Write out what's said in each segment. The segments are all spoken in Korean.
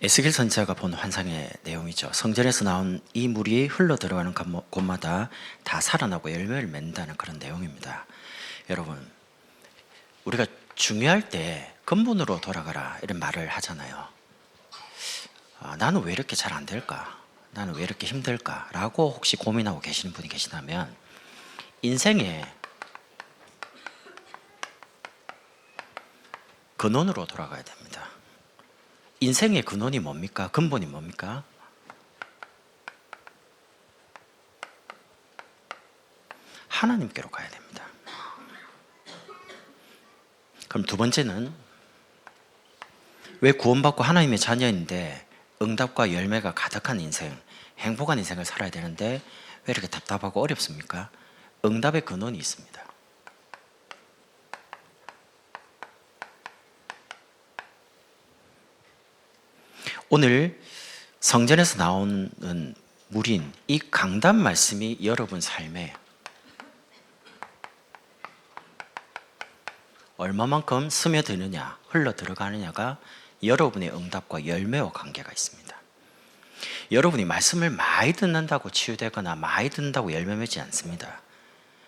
에스겔 선지자가 본 환상의 내용이죠. 성전에서 나온 이 물이 흘러 들어가는 곳마다 다 살아나고 열매를 맺는다는 그런 내용입니다. 여러분, 우리가 중요할 때 근본으로 돌아가라 이런 말을 하잖아요. 나는 왜 이렇게 잘 안 될까? 나는 왜 이렇게 힘들까? 라고 혹시 고민하고 계시는 분이 계시다면 인생의 근원으로 돌아가야 됩니다. 인생의 근원이 뭡니까? 근본이 뭡니까? 하나님께로 가야 됩니다. 그럼 두 번째는 왜 구원받고 하나님의 자녀인데 응답과 열매가 가득한 인생, 행복한 인생을 살아야 되는데 왜 이렇게 답답하고 어렵습니까? 응답의 근원이 있습니다. 오늘 성전에서 나오는 물인 이 강단 말씀이 여러분 삶에 얼마만큼 스며드느냐, 흘러 들어가느냐가 여러분의 응답과 열매와 관계가 있습니다. 여러분이 말씀을 많이 듣는다고 치유되거나 많이 듣는다고 열매 맺지 않습니다.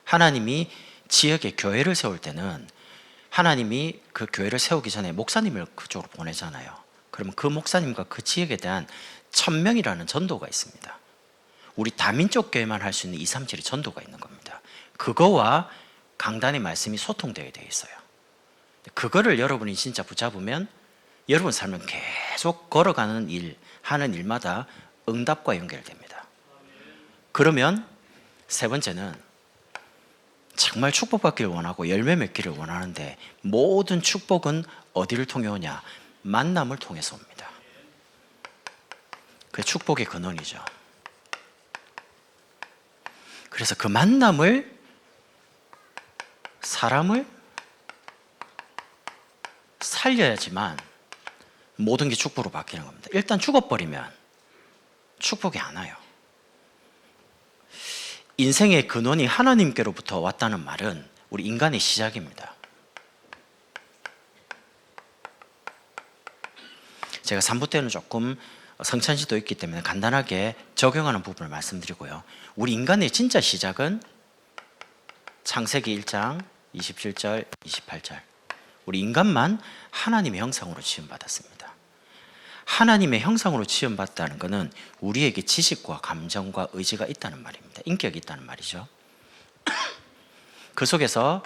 하나님이 지역에 교회를 세울 때는 하나님이 그 교회를 세우기 전에 목사님을 그쪽으로 보내잖아요. 그러면 그 목사님과 그 지역에 대한 1000명이라는 전도가 있습니다. 우리 다민족 교회만 할 수 있는 2, 3, 7의 전도가 있는 겁니다. 그거와 강단의 말씀이 소통되어 있어요. 그거를 여러분이 진짜 붙잡으면 여러분 삶은 계속 걸어가는 일, 하는 일마다 응답과 연결됩니다. 그러면 세 번째는 정말 축복받기를 원하고 열매 맺기를 원하는데 모든 축복은 어디를 통해 오냐? 만남을 통해서 옵니다. 그게 축복의 근원이죠. 그래서 그 만남을, 사람을 살려야지만 모든 게 축복으로 바뀌는 겁니다. 일단 죽어버리면 축복이 안 와요. 인생의 근원이 하나님께로부터 왔다는 말은 우리 인간의 시작입니다. 제가 3부 때는 조금 성찬시도 있기 때문에 간단하게 적용하는 부분을 말씀드리고요. 우리 인간의 진짜 시작은 창세기 1장 27절, 28절. 우리 인간만 하나님의 형상으로 지음받았습니다. 하나님의 형상으로 지음받았다는 것은 우리에게 지식과 감정과 의지가 있다는 말입니다. 인격이 있다는 말이죠. 그 속에서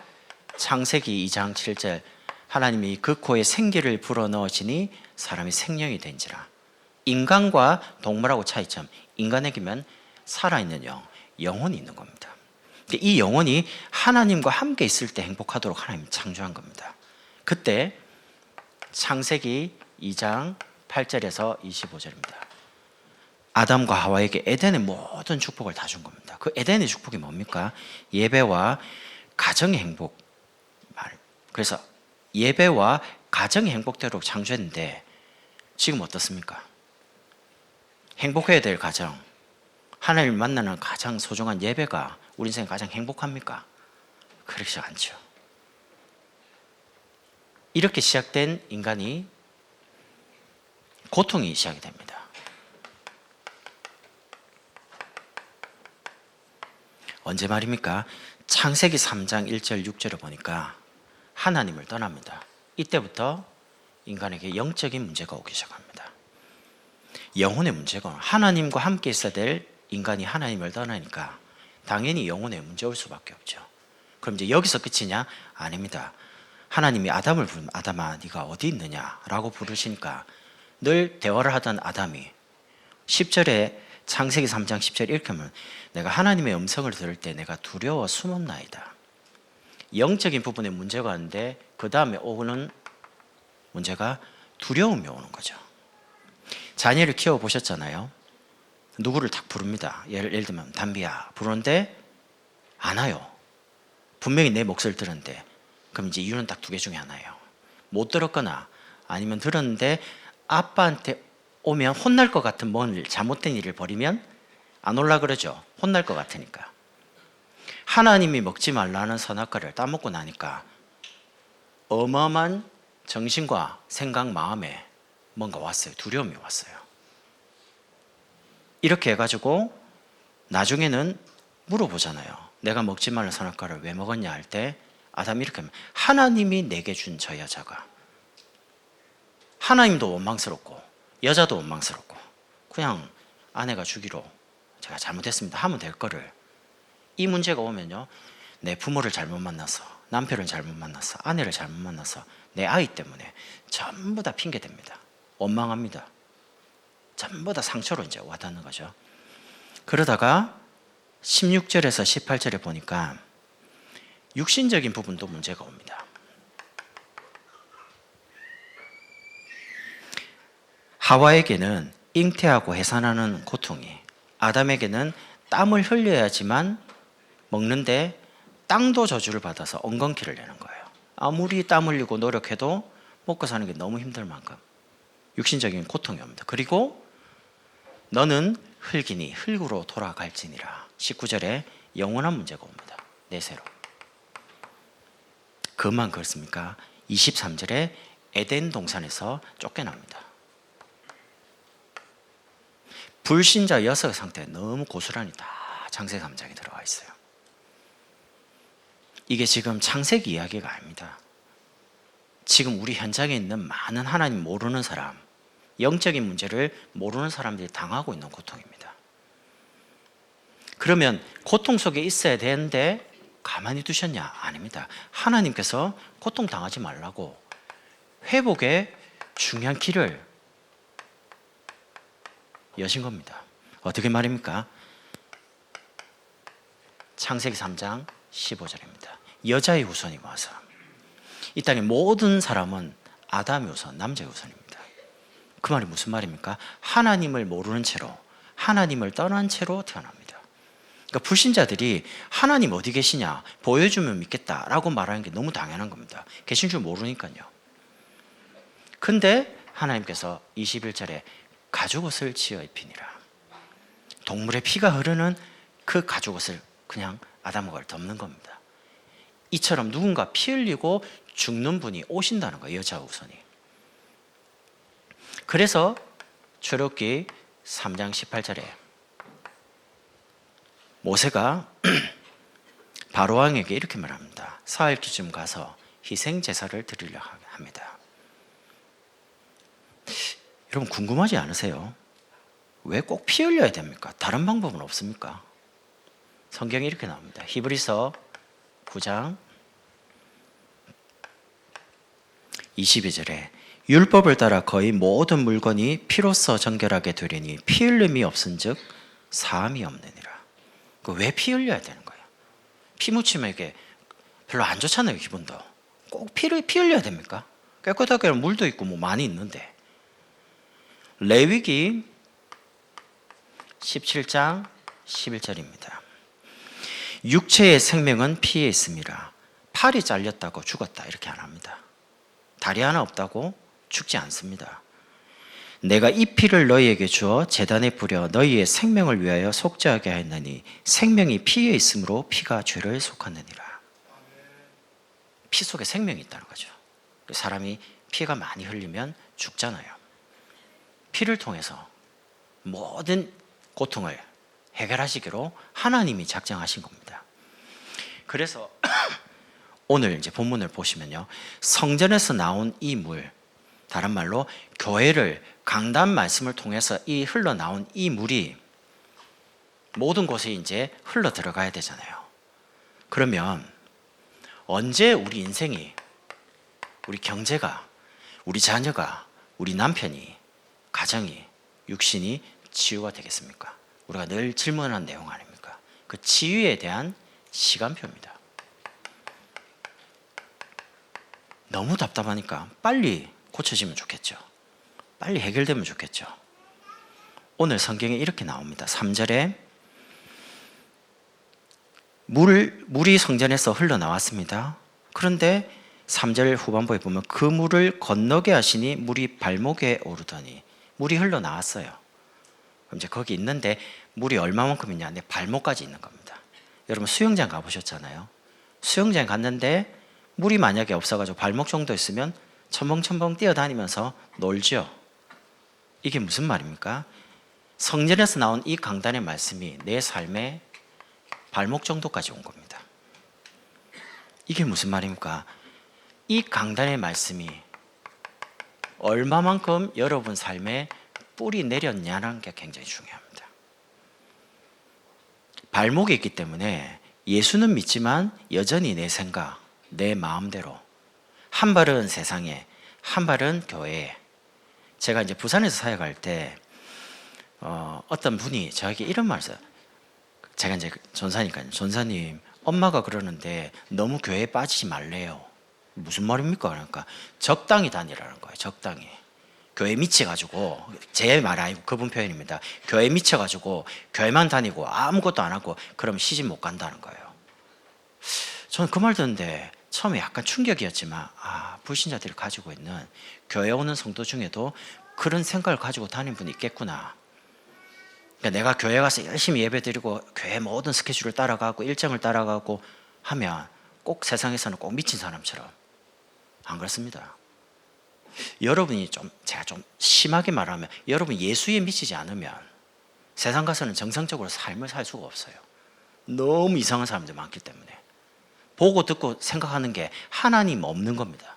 창세기 2장 7절 하나님이 그 코에 생기를 불어넣으시니 사람이 생명이 된지라. 인간과 동물하고 차이점, 인간에게는 살아있는 영혼이 있는 겁니다. 이 영혼이 하나님과 함께 있을 때 행복하도록 하나님이 창조한 겁니다. 그때 창세기 2장 8절에서 25절입니다. 아담과 하와에게 에덴의 모든 축복을 다 준 겁니다. 그 에덴의 축복이 뭡니까? 예배와 가정의 행복. 그래서 예배와 가정의 행복대로 창조했는데 지금 어떻습니까? 행복해야 될 가정, 하나님을 만나는 가장 소중한 예배가 우리 인생에 가장 행복합니까? 그렇지 않죠. 이렇게 시작된 인간이 고통이 시작이 됩니다. 언제 말입니까? 창세기 3장 1절 6절을 보니까 하나님을 떠납니다. 이때부터 인간에게 영적인 문제가 오기 시작합니다. 영혼의 문제가, 하나님과 함께 있어야 될 인간이 하나님을 떠나니까 당연히 영혼에 문제 올 수밖에 없죠. 그럼 이제 여기서 끝이냐? 아닙니다. 하나님이 아담을 부르면 아담아 네가 어디 있느냐? 라고 부르시니까 늘 대화를 하던 아담이 10절에 창세기 3장 10절 이렇게 하면 내가 하나님의 음성을 들을 때 내가 두려워 숨었나이다. 영적인 부분에 문제가 왔는데 그 다음에 오는 문제가 두려움이 오는 거죠. 자녀를 키워보셨잖아요. 누구를 딱 부릅니다. 예를 들면 담비야 부르는데 안 와요. 분명히 내 목소리를 들었는데 그럼 이제 이유는 딱 두 개 중에 하나예요. 못 들었거나 아니면 들었는데 아빠한테 오면 혼날 것 같은 뭔 잘못된 일을 벌이면 안 올라 그러죠. 혼날 것 같으니까. 하나님이 먹지 말라는 선악과를 따먹고 나니까 어마어마한 정신과 생각, 마음에 뭔가 왔어요. 두려움이 왔어요. 이렇게 해가지고 나중에는 물어보잖아요. 내가 먹지 말라 선악과를 왜 먹었냐 할 때 아담이 이렇게 하면 하나님이 내게 준 저 여자가, 하나님도 원망스럽고 여자도 원망스럽고 그냥 아내가 주기로 제가 잘못했습니다 하면 될 거를, 이 문제가 오면요, 내 부모를 잘못 만나서, 남편을 잘못 만나서, 아내를 잘못 만나서, 내 아이 때문에 전부 다 핑계댑니다. 원망합니다. 전부 다 상처로 이제 와닿는 거죠. 그러다가 16절에서 18절에 보니까 육신적인 부분도 문제가 옵니다. 하와에게는 잉태하고 해산하는 고통이, 아담에게는 땀을 흘려야지만 먹는데 땅도 저주를 받아서 엉겅퀴를 내는 거예요. 아무리 땀 흘리고 노력해도 먹고 사는 게 너무 힘들 만큼 육신적인 고통이 옵니다. 그리고 너는 흙이니 흙으로 돌아갈지니라. 19절에 영원한 문제가 옵니다. 내세로. 그만 그렇습니까? 23절에 에덴 동산에서 쫓겨납니다. 불신자 6의 상태에 너무 고스란히 다 창세기 3장에 들어가 있어요. 이게 지금 창세기 이야기가 아닙니다. 지금 우리 현장에 있는 많은 하나님 모르는 사람, 영적인 문제를 모르는 사람들이 당하고 있는 고통입니다. 그러면 고통 속에 있어야 되는데 가만히 두셨냐? 아닙니다. 하나님께서 고통 당하지 말라고 회복의 중요한 길을 여신 겁니다. 어떻게 말입니까? 창세기 3장 15절입니다. 여자의 후손이 와서, 이 땅의 모든 사람은 아담의 후손, 남자의 후손입니다. 그 말이 무슨 말입니까? 하나님을 모르는 채로, 하나님을 떠난 채로 태어납니다. 그러니까 불신자들이 하나님 어디 계시냐 보여주면 믿겠다라고 말하는 게 너무 당연한 겁니다. 계신 줄 모르니까요. 근데 하나님께서 21절에 가죽옷을 지어 입히니라. 동물의 피가 흐르는 그 가죽옷을 그냥 아담과 덮는 겁니다. 이처럼 누군가 피 흘리고 죽는 분이 오신다는 거예요. 여자 후손이. 그래서 출애굽기 3장 18절에 모세가 바로왕에게 이렇게 말합니다. 사흘쯤 가서 희생 제사를 드리려 합니다. 여러분 궁금하지 않으세요? 왜 꼭 피 흘려야 됩니까? 다른 방법은 없습니까? 성경이 이렇게 나옵니다. 히브리서 9장 22절에 율법을 따라 거의 모든 물건이 피로써 정결하게 되리니 피 흘림이 없은즉 사함이 없느니라. 왜 피 흘려야 되는 거예요? 피 묻히면 이게 별로 안 좋잖아요. 기분도. 꼭 피 흘려야 됩니까? 깨끗하게 물도 있고 뭐 많이 있는데. 레위기 17장 11절입니다. 육체의 생명은 피에 있습니다. 팔이 잘렸다고 죽었다 이렇게 안 합니다. 다리 하나 없다고 죽지 않습니다. 내가 이 피를 너희에게 주어 제단에 뿌려 너희의 생명을 위하여 속죄하게 하였느니 생명이 피에 있으므로 피가 죄를 속하느니라. 피 속에 생명이 있다는 거죠. 사람이 피가 많이 흘리면 죽잖아요. 피를 통해서 모든 고통을 해결하시기로 하나님이 작정하신 겁니다. 그래서 오늘 이제 본문을 보시면요, 성전에서 나온 이 물, 다른 말로 교회를 강단 말씀을 통해서 이 흘러나온 이 물이 모든 곳에 이제 흘러 들어가야 되잖아요. 그러면 언제 우리 인생이, 우리 경제가, 우리 자녀가, 우리 남편이, 가정이, 육신이 치유가 되겠습니까? 우리가 늘 질문하는 내용 아닙니까? 그 치유에 대한 시간표입니다. 너무 답답하니까 빨리 고쳐지면 좋겠죠. 빨리 해결되면 좋겠죠. 오늘 성경에 이렇게 나옵니다. 3절에 물이 성전에서 흘러나왔습니다. 그런데 3절 후반부에 보면 그 물을 건너게 하시니 물이 발목에 오르더니, 물이 흘러나왔어요. 그럼 이제 거기 있는데 물이 얼마만큼 있냐? 내 발목까지 있는 겁니다. 여러분 수영장 가보셨잖아요. 수영장 갔는데 물이 만약에 없어가지고 발목 정도 있으면 첨벙첨벙 뛰어다니면서 놀죠. 이게 무슨 말입니까? 성전에서 나온 이 강단의 말씀이 내 삶의 발목 정도까지 온 겁니다. 이게 무슨 말입니까? 이 강단의 말씀이 얼마만큼 여러분 삶에 뿌리 내렸냐는 게 굉장히 중요합니다. 발목에 있기 때문에 예수는 믿지만 여전히 내 생각, 내 마음대로 한 발은 세상에, 한 발은 교회에. 제가 이제 부산에서 사역할 때 어떤 분이 저에게 이런 말을 했어요. 제가 이제 전사니까요. 전사님, 엄마가 그러는데 너무 교회에 빠지지 말래요. 무슨 말입니까? 그러니까 적당히 다니라는 거예요. 적당히. 교회 미쳐가지고, 제 말 아니고 그분 표현입니다. 교회 미쳐가지고 교회만 다니고 아무것도 안 하고 그러면 시집 못 간다는 거예요. 저는 그 말 듣는데 처음에 약간 충격이었지만, 불신자들이 가지고 있는, 교회 오는 성도 중에도 그런 생각을 가지고 다니는 분이 있겠구나. 그러니까 내가 교회 가서 열심히 예배드리고 교회 모든 스케줄을 따라가고 일정을 따라가고 하면 꼭 세상에서는 꼭 미친 사람처럼, 안 그렇습니다. 여러분이 제가 좀 심하게 말하면, 여러분 예수에 미치지 않으면 세상 가서는 정상적으로 삶을 살 수가 없어요. 너무 이상한 사람들 많기 때문에. 보고 듣고 생각하는 게 하나님 없는 겁니다.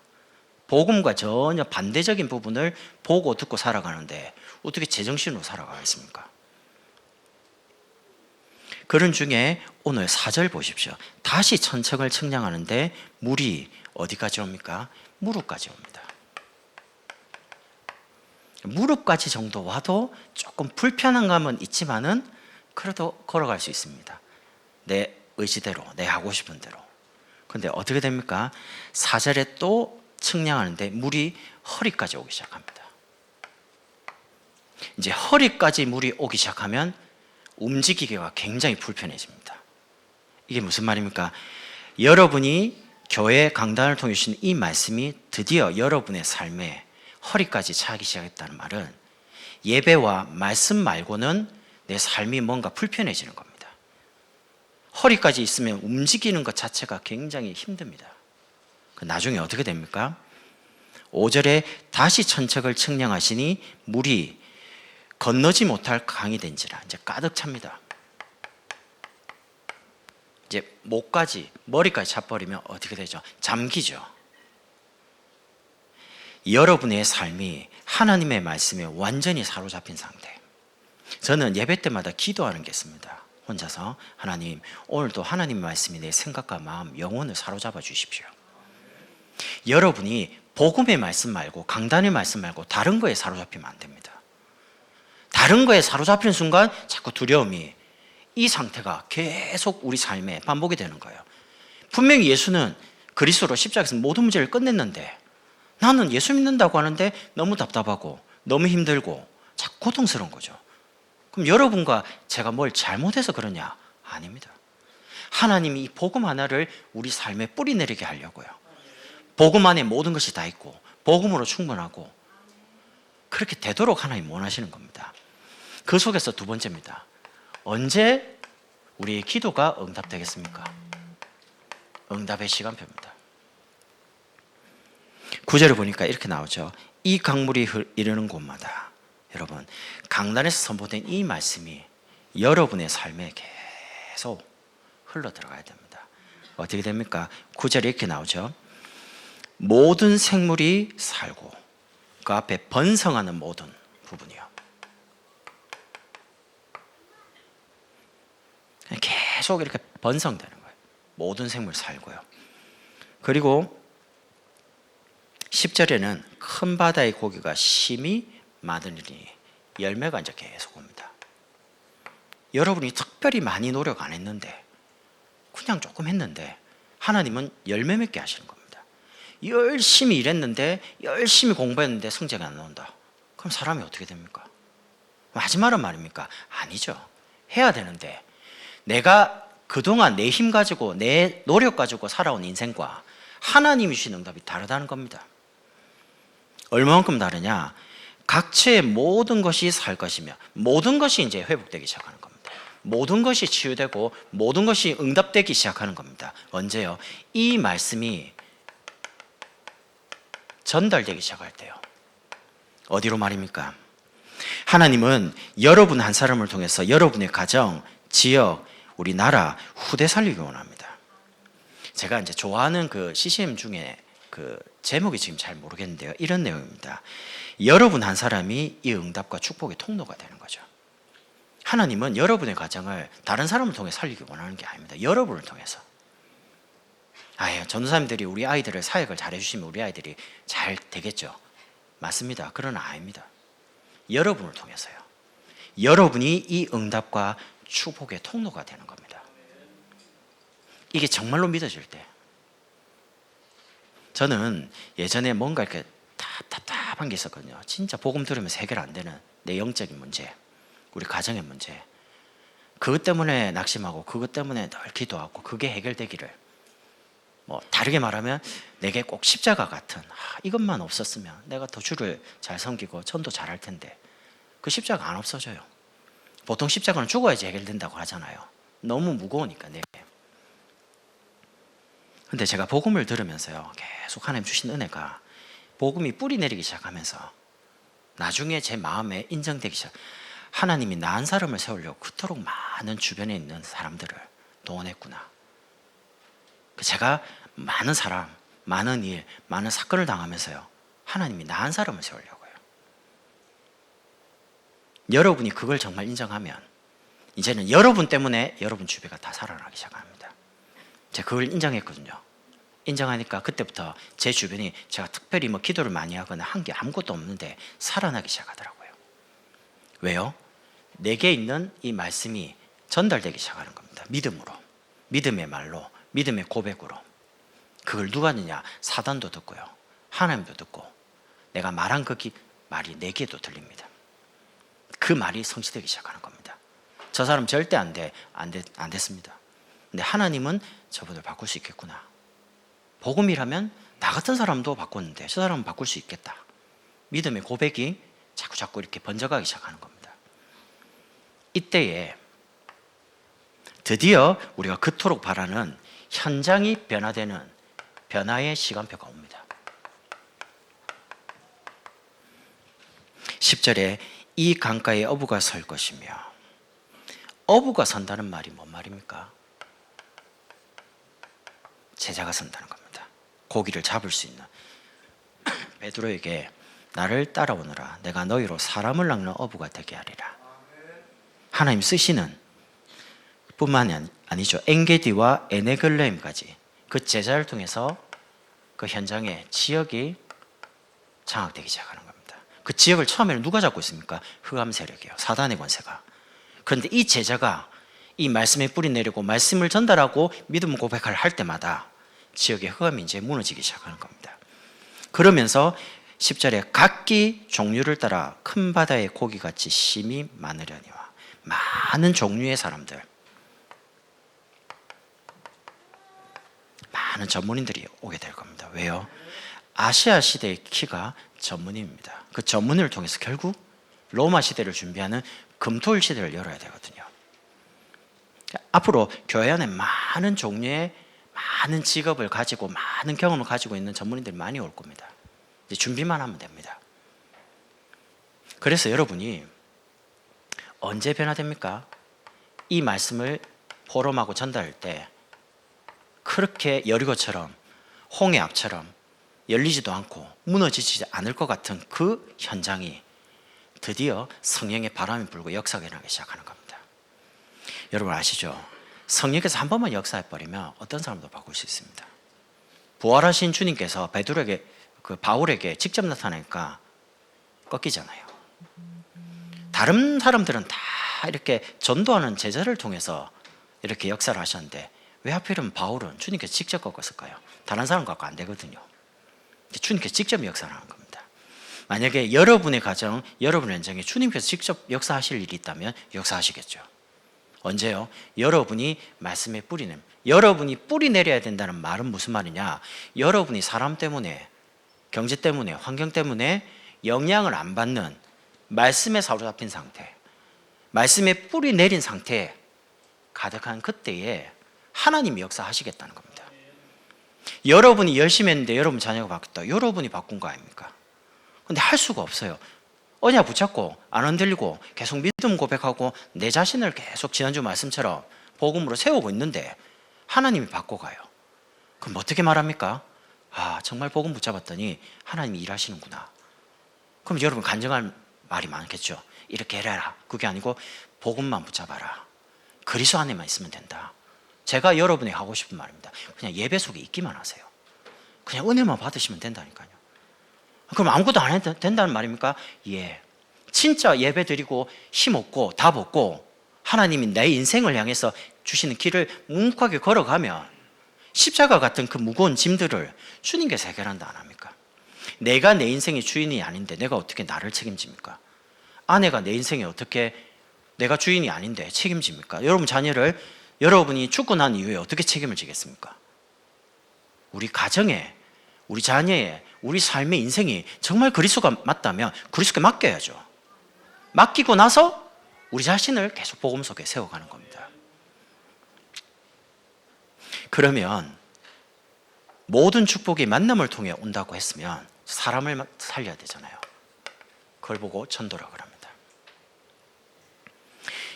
복음과 전혀 반대적인 부분을 보고 듣고 살아가는데 어떻게 제정신으로 살아가겠습니까? 그런 중에 오늘 4절 보십시오. 다시 천척을 측량하는데 물이 어디까지 옵니까? 무릎까지 옵니다. 무릎까지 정도 와도 조금 불편한 감은 있지만은 그래도 걸어갈 수 있습니다. 내 의지대로, 내 하고 싶은 대로. 근데 어떻게 됩니까? 4절에 또 측량하는데 물이 허리까지 오기 시작합니다. 이제 허리까지 물이 오기 시작하면 움직이기가 굉장히 불편해집니다. 이게 무슨 말입니까? 여러분이 교회 강단을 통해 주신 이 말씀이 드디어 여러분의 삶에 허리까지 차기 시작했다는 말은 예배와 말씀 말고는 내 삶이 뭔가 불편해지는 겁니다. 허리까지 있으면 움직이는 것 자체가 굉장히 힘듭니다. 나중에 어떻게 됩니까? 5절에 다시 천척을 측량하시니 물이 건너지 못할 강이 된지라. 이제 가득 찹니다. 이제 목까지, 머리까지 차버리면 어떻게 되죠? 잠기죠. 여러분의 삶이 하나님의 말씀에 완전히 사로잡힌 상태. 저는 예배 때마다 기도하는 게 있습니다. 혼자서, 하나님, 오늘도 하나님의 말씀이 내 생각과 마음, 영혼을 사로잡아 주십시오. 여러분이 복음의 말씀 말고, 강단의 말씀 말고 다른 거에 사로잡히면 안 됩니다. 다른 거에 사로잡히는 순간 자꾸 두려움이, 이 상태가 계속 우리 삶에 반복이 되는 거예요. 분명히 예수는 그리스도로 십자가에서 모든 문제를 끝냈는데 나는 예수 믿는다고 하는데 너무 답답하고 너무 힘들고 자꾸 고통스러운 거죠. 그럼 여러분과 제가 뭘 잘못해서 그러냐? 아닙니다. 하나님이 이 복음 하나를 우리 삶에 뿌리 내리게 하려고요. 복음 안에 모든 것이 다 있고 복음으로 충분하고 그렇게 되도록 하나님 원하시는 겁니다. 그 속에서 두 번째입니다. 언제 우리의 기도가 응답되겠습니까? 응답의 시간표입니다. 9절을 보니까 이렇게 나오죠. 이 강물이 이르는 곳마다, 여러분, 강단에서 선포된 이 말씀이 여러분의 삶에 계속 흘러 들어가야 됩니다. 어떻게 됩니까? 9절에 이렇게 나오죠. 모든 생물이 살고, 그 앞에 번성하는 모든 부분이요. 계속 이렇게 번성되는 거예요. 모든 생물 살고요. 그리고 10절에는 큰 바다의 고기가 심히 많으니 열매가 이제 계속 옵니다. 여러분이 특별히 많이 노력 안 했는데, 그냥 조금 했는데 하나님은 열매 맺게 하시는 겁니다. 열심히 일했는데, 열심히 공부했는데 성적이 안 나온다. 그럼 사람이 어떻게 됩니까? 하지 말란 말입니까? 아니죠. 해야 되는데 내가 그동안 내 힘 가지고 내 노력 가지고 살아온 인생과 하나님이 주신 응답이 다르다는 겁니다. 얼마만큼 다르냐? 각처의 모든 것이 살 것이며 모든 것이 이제 회복되기 시작하는 겁니다. 모든 것이 치유되고 모든 것이 응답되기 시작하는 겁니다. 언제요? 이 말씀이 전달되기 시작할 때요. 어디로 말입니까? 하나님은 여러분 한 사람을 통해서 여러분의 가정, 지역, 우리나라 후대 살리기 원합니다. 제가 이제 좋아하는 그 CCM 중에 그 제목이 지금 잘 모르겠는데요. 이런 내용입니다. 여러분 한 사람이 이 응답과 축복의 통로가 되는 거죠. 하나님은 여러분의 가정을 다른 사람을 통해 살리기 원하는 게 아닙니다. 여러분을 통해서. 전도사님들이 우리 아이들을 사역을 잘해주시면 우리 아이들이 잘 되겠죠. 맞습니다. 그러나 아닙니다. 여러분을 통해서요. 여러분이 이 응답과 축복의 통로가 되는 겁니다. 이게 정말로 믿어질 때, 저는 예전에 뭔가 이렇게 답답한 게 있었거든요. 진짜 복음 들으면서 해결 안 되는 내 영적인 문제, 우리 가정의 문제, 그것 때문에 낙심하고 그것 때문에 늘 기도하고 그게 해결되기를, 다르게 말하면 내게 꼭 십자가 같은 이것만 없었으면 내가 더 주를 잘 섬기고 전도 잘할 텐데, 그 십자가 안 없어져요. 보통 십자가는 죽어야지 해결된다고 하잖아요. 너무 무거우니까 내게. 근데 제가 복음을 들으면서요, 계속 하나님 주신 은혜가 복음이 뿌리 내리기 시작하면서 나중에 제 마음에 인정되기 시작. 하나님이 나 한 사람을 세우려고 그토록 많은 주변에 있는 사람들을 동원했구나. 제가 많은 사람, 많은 일, 많은 사건을 당하면서요, 하나님이 나 한 사람을 세우려고요. 여러분이 그걸 정말 인정하면 이제는 여러분 때문에 여러분 주변가 다 살아나기 시작합니다. 제가 그걸 인정했거든요. 인정하니까 그때부터 제 주변이 제가 특별히 기도를 많이 하거나 한 게 아무것도 없는데 살아나기 시작하더라고요. 왜요? 내게 있는 이 말씀이 전달되기 시작하는 겁니다. 믿음으로, 믿음의 말로, 믿음의 고백으로. 그걸 누가 하느냐? 사단도 듣고요, 하나님도 듣고, 내가 말한 그 말이 내게도 들립니다. 그 말이 성취되기 시작하는 겁니다. 저 사람 절대 안 됐습니다. 근데 하나님은 저분을 바꿀 수 있겠구나. 복음이라면 나 같은 사람도 바꿨는데 저 사람은 바꿀 수 있겠다. 믿음의 고백이 자꾸 이렇게 번져가기 시작하는 겁니다. 이때에 드디어 우리가 그토록 바라는 현장이 변화되는 변화의 시간표가 옵니다. 10절에 이 강가에 어부가 설 것이며, 어부가 선다는 말이 뭔 말입니까? 제자가 선다는 겁니다. 고기를 잡을 수 있는. 베드로에게 나를 따라오너라, 내가 너희로 사람을 낚는 어부가 되게 하리라. 하나님 쓰시는 뿐만이 아니죠. 엔게디와 에네글레임까지 그 제자를 통해서 그 현장에 지역이 장악되기 시작하는 겁니다. 그 지역을 처음에는 누가 잡고 있습니까? 흑암 세력이에요. 사단의 권세가. 그런데 이 제자가 이 말씀에 뿌리 내리고 말씀을 전달하고 믿음 고백을 할 때마다 지역의 흑암이 이제 무너지기 시작하는 겁니다. 그러면서 10절에 각기 종류를 따라 큰 바다의 고기같이 심이 많으려니와, 많은 종류의 사람들, 많은 전문인들이 오게 될 겁니다. 왜요? 아시아 시대의 키가 전문입니다. 그 전문을 통해서 결국 로마 시대를 준비하는 금토일 시대를 열어야 되거든요. 앞으로 교회 안에 많은 종류의 많은 직업을 가지고 많은 경험을 가지고 있는 전문인들이 많이 올 겁니다. 이제 준비만 하면 됩니다. 그래서 여러분이 언제 변화됩니까? 이 말씀을 포럼하고 전달할 때 그렇게 여리고처럼 홍해 앞처럼 열리지도 않고 무너지지 않을 것 같은 그 현장이 드디어 성령의 바람이 불고 역사가 일어나기 시작하는 겁니다. 여러분 아시죠? 성령께서 한 번만 역사해버리면 어떤 사람도 바꿀 수 있습니다. 부활하신 주님께서 베드로에게, 바울에게 직접 나타나니까 꺾이잖아요. 다른 사람들은 다 이렇게 전도하는 제자를 통해서 이렇게 역사를 하셨는데 왜 하필이면 바울은 주님께서 직접 꺾었을까요? 다른 사람 갖고 안 되거든요. 주님께서 직접 역사를 하는 겁니다. 만약에 여러분의 가정, 여러분의 현장에 주님께서 직접 역사하실 일이 있다면 역사하시겠죠. 언제요? 여러분이 말씀에 뿌리는, 여러분이 뿌리 내려야 된다는 말은 무슨 말이냐? 여러분이 사람 때문에, 경제 때문에, 환경 때문에 영향을 안 받는 말씀에 사로잡힌 상태, 말씀에 뿌리 내린 상태에 가득한 그때에 하나님이 역사하시겠다는 겁니다. 여러분이 열심히 했는데 여러분 자녀가 바뀌었다. 여러분이 바꾼 거 아닙니까? 근데 할 수가 없어요. 언약 붙잡고 안 흔들리고 계속 믿음 고백하고 내 자신을 계속 지난주 말씀처럼 복음으로 세우고 있는데 하나님이 바꿔가요. 그럼 어떻게 말합니까? 정말 복음 붙잡았더니 하나님이 일하시는구나. 그럼 여러분 간증할 말이 많겠죠. 이렇게 해라. 그게 아니고 복음만 붙잡아라. 그리스도 안에만 있으면 된다. 제가 여러분이 하고 싶은 말입니다. 그냥 예배 속에 있기만 하세요. 그냥 은혜만 받으시면 된다니까요. 그럼 아무것도 안 해도 된다는 말입니까? 예. 진짜 예배 드리고 힘 얻고 답 얻고 하나님이 내 인생을 향해서 주시는 길을 묵묵하게 걸어가면 십자가 같은 그 무거운 짐들을 주님께서 해결한다 안 합니까? 내가 내 인생의 주인이 아닌데 내가 어떻게 나를 책임집니까? 아내가 내 인생에 어떻게 내가 주인이 아닌데 책임집니까? 여러분 자녀를 여러분이 죽고 난 이후에 어떻게 책임을 지겠습니까? 우리 가정에 우리 자녀의 우리 삶의 인생이 정말 그리스도가 맞다면 그리스도께 맡겨야죠. 맡기고 나서 우리 자신을 계속 복음 속에 세워가는 겁니다. 그러면 모든 축복이 만남을 통해 온다고 했으면 사람을 살려야 되잖아요. 그걸 보고 전도라고 합니다.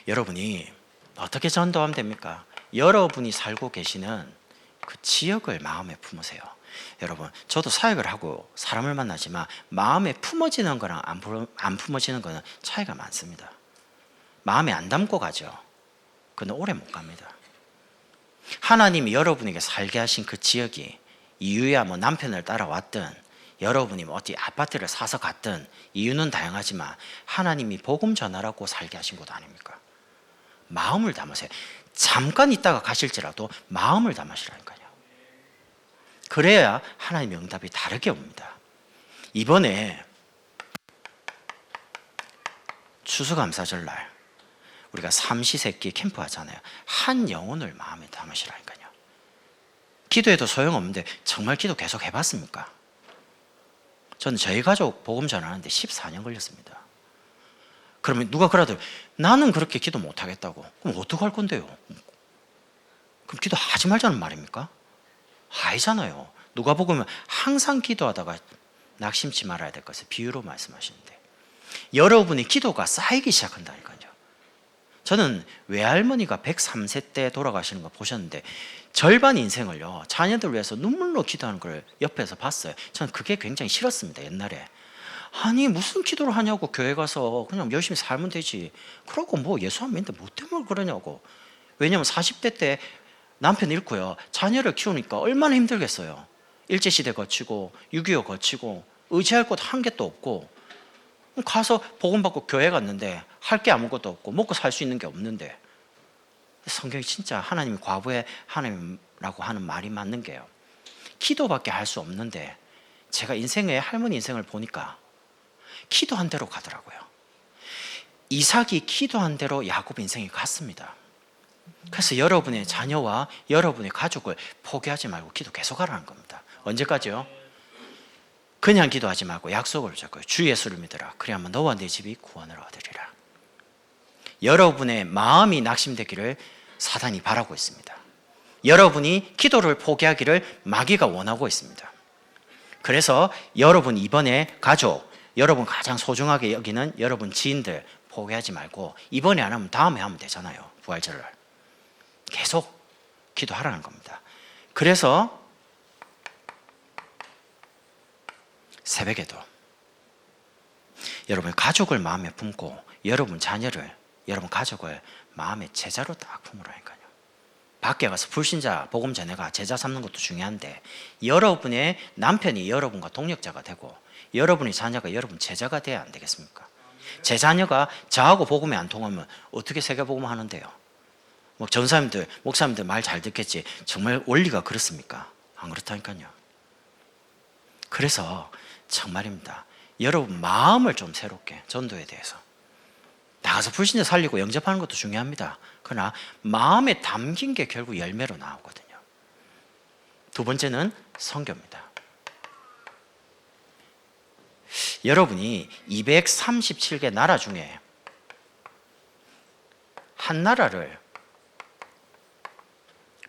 여러분이 어떻게 전도하면 됩니까? 여러분이 살고 계시는 그 지역을 마음에 품으세요. 여러분, 저도 사역을 하고 사람을 만나지만 마음에 품어지는 거랑 안 품어지는 거는 차이가 많습니다. 마음에 안 담고 가죠. 그는 오래 못 갑니다. 하나님이 여러분에게 살게 하신 그 지역이 이유야 뭐 남편을 따라왔든 여러분이 뭐 어디 아파트를 사서 갔든 이유는 다양하지만 하나님이 복음 전하라고 살게 하신 곳 아닙니까? 마음을 담으세요. 잠깐 있다가 가실지라도 마음을 담으시라니까요. 그래야 하나님의 응답이 다르게 옵니다. 이번에 추수감사절날 우리가 삼시세끼 캠프 하잖아요. 한 영혼을 마음에 담으시라니까요. 기도해도 소용없는데 정말 기도 계속 해봤습니까? 저는 저희 가족 복음 전하는데 14년 걸렸습니다. 그러면 누가 그러더라도 나는 그렇게 기도 못하겠다고. 그럼 어떡할 건데요? 그럼 기도하지 말자는 말입니까? 아니잖아요. 누가복음은 항상 기도하다가 낙심치 말아야 될 것을 비유로 말씀하시는데 여러분의 기도가 쌓이기 시작한다니까요. 저는 외할머니가 103세 때 돌아가시는 거 보셨는데 절반 인생을요 자녀들 위해서 눈물로 기도하는 걸 옆에서 봤어요. 저는 그게 굉장히 싫었습니다. 옛날에 아니 무슨 기도를 하냐고, 교회 가서 그냥 열심히 살면 되지, 그러고 뭐 예수 안 믿는데 뭐 때문에 그러냐고. 왜냐면 40대 때 남편 잃고요 자녀를 키우니까 얼마나 힘들겠어요. 일제시대 거치고 6.25 거치고 의지할 곳 한 개도 없고 가서 복음 받고 교회 갔는데 할 게 아무것도 없고 먹고 살 수 있는 게 없는데, 성경이 진짜 하나님이 과부의 하나님이라고 하는 말이 맞는 게요, 기도밖에 할 수 없는데 제가 인생의 할머니 인생을 보니까 기도한 대로 가더라고요. 이삭이 기도한 대로 야곱 인생이 갔습니다. 그래서 여러분의 자녀와 여러분의 가족을 포기하지 말고 기도 계속하라는 겁니다. 언제까지요? 그냥 기도하지 말고 약속을 잡고요. 주 예수를 믿으라. 그래야만 너와 네 집이 구원을 얻으리라. 여러분의 마음이 낙심되기를 사단이 바라고 있습니다. 여러분이 기도를 포기하기를 마귀가 원하고 있습니다. 그래서 여러분 이번에 가족, 여러분 가장 소중하게 여기는 여러분 지인들 포기하지 말고 이번에 안 하면 다음에 하면 되잖아요. 부활절날 계속 기도하라는 겁니다. 그래서 새벽에도 여러분 가족을 마음에 품고 여러분 자녀를, 여러분 가족을 마음의 제자로 딱 품으라니까요. 밖에 가서 불신자 복음 전해가 제자 삼는 것도 중요한데 여러분의 남편이 여러분과 동력자가 되고 여러분의 자녀가 여러분 제자가 돼야 안 되겠습니까? 제 자녀가 저하고 복음이 안 통하면 어떻게 세계복음 하는데요? 뭐 전사님들, 목사님들 말 잘 듣겠지, 정말 원리가 그렇습니까? 안 그렇다니까요. 그래서 정말입니다. 여러분 마음을 좀 새롭게, 전도에 대해서 나가서 불신자 살리고 영접하는 것도 중요합니다. 그러나 마음에 담긴 게 결국 열매로 나오거든요. 두 번째는 선교입니다. 여러분이 237개 나라 중에 한 나라를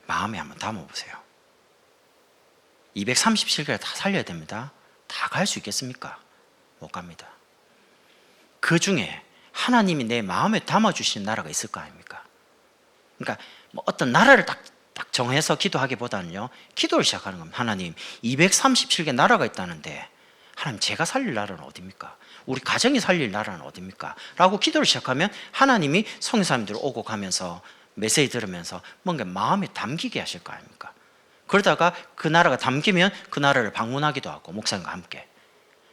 마음에 한번 담아보세요. 237개를 다 살려야 됩니다. 다 갈 수 있겠습니까? 못 갑니다. 그 중에 하나님이 내 마음에 담아주신 나라가 있을 거 아닙니까? 그러니까 뭐 어떤 나라를 딱 정해서 기도하기보다는요, 기도를 시작하는 겁니다. 하나님, 237개 나라가 있다는데 하나님, 제가 살릴 나라는 어디입니까? 우리 가정이 살릴 나라는 어디입니까? 라고 기도를 시작하면 하나님이 성교사님들 오고 가면서 메시지 들으면서 뭔가 마음에 담기게 하실 거 아닙니까? 그러다가 그 나라가 담기면 그 나라를 방문하기도 하고 목사님과 함께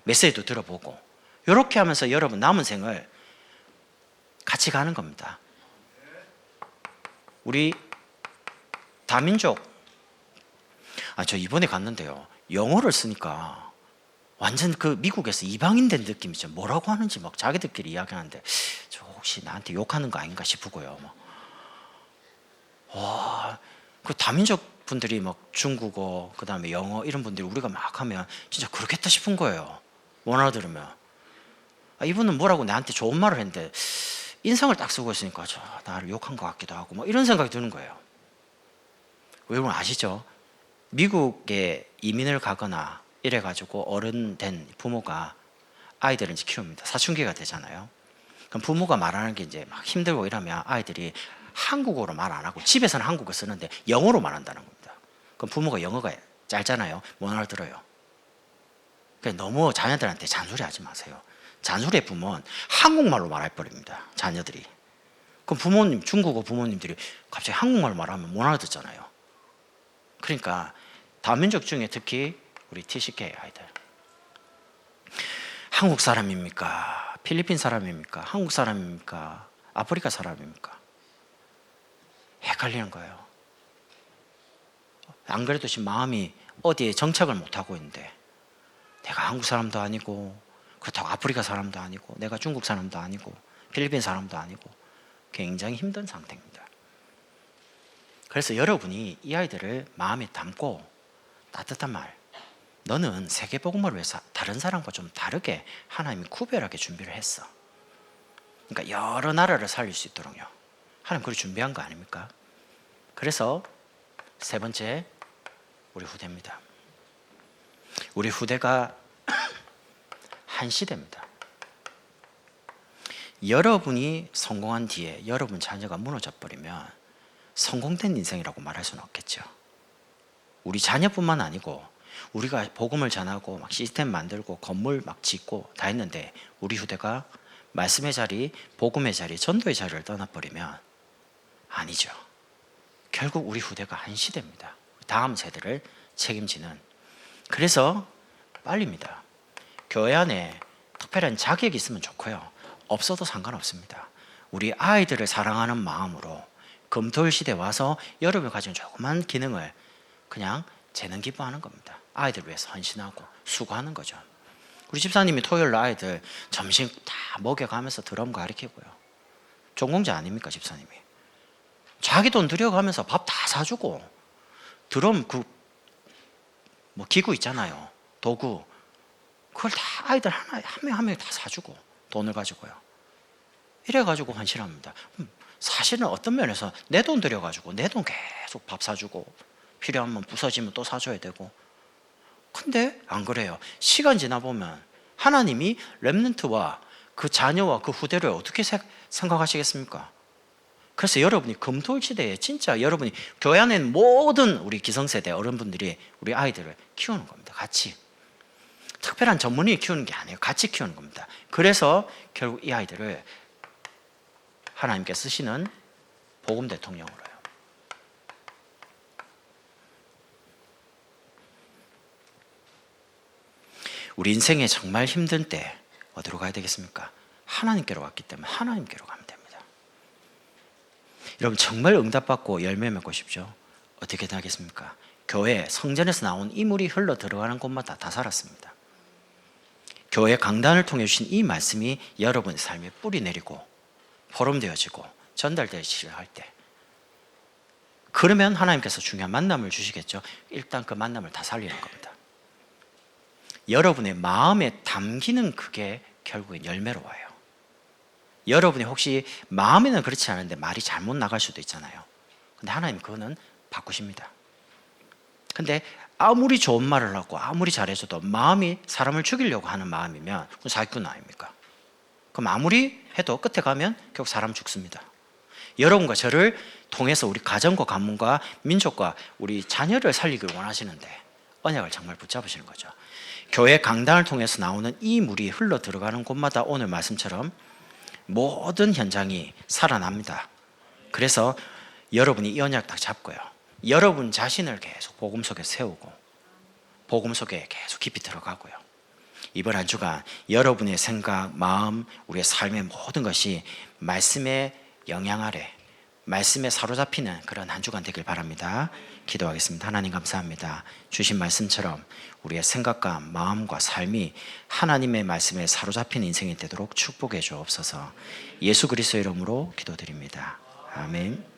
메시지도 들어보고 이렇게 하면서 여러분 남은 생을 같이 가는 겁니다. 우리 다민족, 저 이번에 갔는데요, 영어를 쓰니까 완전 그 미국에서 이방인 된 느낌이죠. 뭐라고 하는지 막 자기들끼리 이야기하는데 저 혹시 나한테 욕하는 거 아닌가 싶고요. 와, 그 다민족 분들이 막 중국어, 그 다음에 영어 이런 분들이 우리가 막 하면 진짜 그렇겠다 싶은 거예요. 못 알아들으면. 이분은 뭐라고 나한테 좋은 말을 했는데 인상을 딱 쓰고 있으니까 저 나를 욕한 것 같기도 하고 뭐 이런 생각이 드는 거예요. 여러분 아시죠? 미국에 이민을 가거나 이래가지고 어른 된 부모가 아이들을 이제 키웁니다. 사춘기가 되잖아요. 그럼 부모가 말하는 게 이제 막 힘들고 이러면 아이들이 한국어로 말 안 하고 집에서는 한국어 쓰는데 영어로 말한다는 겁니다. 그럼 부모가 영어가 짧잖아요. 못 알아들어요. 그러니까 너무 자녀들한테 잔소리하지 마세요. 잔소리의 부모는 한국말로 말해버립니다. 자녀들이. 그럼 부모님, 중국어 부모님들이 갑자기 한국말로 말하면 못 알아듣잖아요. 그러니까 다민족 중에 특히 우리 TCK 아이들, 한국 사람입니까? 필리핀 사람입니까? 한국 사람입니까? 아프리카 사람입니까? 헷갈리는 거예요. 안 그래도 지금 마음이 어디에 정착을 못하고 있는데 내가 한국 사람도 아니고 그렇다고 아프리카 사람도 아니고 내가 중국 사람도 아니고 필리핀 사람도 아니고 굉장히 힘든 상태입니다. 그래서 여러분이 이 아이들을 마음에 담고 따뜻한 말, 너는 세계복음을 위해서 다른 사람과 좀 다르게 하나님이 구별하게 준비를 했어. 그러니까 여러 나라를 살릴 수 있도록요. 하나님 그걸 준비한 거 아닙니까? 그래서 세 번째, 우리 후대입니다. 우리 후대가 한 시대입니다. 여러분이 성공한 뒤에 여러분 자녀가 무너져 버리면 성공된 인생이라고 말할 수는 없겠죠. 우리 자녀뿐만 아니고 우리가 복음을 전하고 막 시스템 만들고 건물 막 짓고 다 했는데 우리 후대가 말씀의 자리, 복음의 자리, 전도의 자리를 떠나버리면 아니죠. 결국 우리 후대가 한 시대입니다. 다음 세대를 책임지는. 그래서 빨리입니다. 교회 안에 특별한 자격이 있으면 좋고요. 없어도 상관없습니다. 우리 아이들을 사랑하는 마음으로 금토일 시대에 와서 여러분이 가진 조그만 기능을 그냥 재능 기부하는 겁니다. 아이들 위해서 헌신하고 수고하는 거죠. 우리 집사님이 토요일날 아이들 점심 다 먹여가면서 드럼 가르치고요. 전공자 아닙니까 집사님이? 자기 돈 들여가면서 밥 다 사주고 드럼 뭐 기구 있잖아요. 도구 그걸 다 아이들 한 명 한 명 다 사주고 돈을 가지고요. 이래가지고 헌신합니다. 사실은 어떤 면에서 내 돈 들여가지고 내 돈 계속 밥 사주고 필요하면 부서지면 또 사줘야 되고. 근데 안 그래요. 시간 지나 보면 하나님이 렘넌트와 그 자녀와 그 후대를 어떻게 생각하시겠습니까? 그래서 여러분이 금토일 시대에 진짜 여러분이 교회 안에 있는 모든 우리 기성세대 어른분들이 우리 아이들을 키우는 겁니다. 같이. 특별한 전문인이 키우는 게 아니에요. 같이 키우는 겁니다. 그래서 결국 이 아이들을 하나님께 쓰시는 복음 대통령으로요. 우리 인생에 정말 힘든 때 어디로 가야 되겠습니까? 하나님께로 갔기 때문에 하나님께로 가면 됩니다. 여러분 정말 응답받고 열매 맺고 싶죠? 어떻게 되겠습니까? 교회 성전에서 나온 이물이 흘러 들어가는 곳마다 다 살았습니다. 교회 강단을 통해 주신 이 말씀이 여러분의 삶에 뿌리 내리고 포럼되어지고 전달되시려 할 때, 그러면 하나님께서 중요한 만남을 주시겠죠. 일단 그 만남을 다 살리는 겁니다. 여러분의 마음에 담기는 그게 결국엔 열매로 와요. 여러분이 혹시 마음에는 그렇지 않은데 말이 잘못 나갈 수도 있잖아요. 근데 하나님 그거는 바꾸십니다. 근데 아무리 좋은 말을 하고 아무리 잘해줘도 마음이 사람을 죽이려고 하는 마음이면 그건 사기꾼 아닙니까? 그럼 아무리 해도 끝에 가면 결국 사람 죽습니다. 여러분과 저를 통해서 우리 가정과 가문과 민족과 우리 자녀를 살리길 원하시는데 언약을 정말 붙잡으시는 거죠. 교회 강단을 통해서 나오는 이 물이 흘러 들어가는 곳마다 오늘 말씀처럼 모든 현장이 살아납니다. 그래서 여러분이 이 언약 딱 잡고요, 여러분 자신을 계속 복음 속에 세우고 복음 속에 계속 깊이 들어가고요, 이번 한 주간 여러분의 생각, 마음, 우리의 삶의 모든 것이 말씀의 영향 아래, 말씀에 사로잡히는 그런 한 주간 되길 바랍니다. 기도하겠습니다. 하나님 감사합니다. 주신 말씀처럼 우리의 생각과 마음과 삶이 하나님의 말씀에 사로잡힌 인생이 되도록 축복해 주옵소서. 예수 그리스도의 이름으로 기도드립니다. 아멘.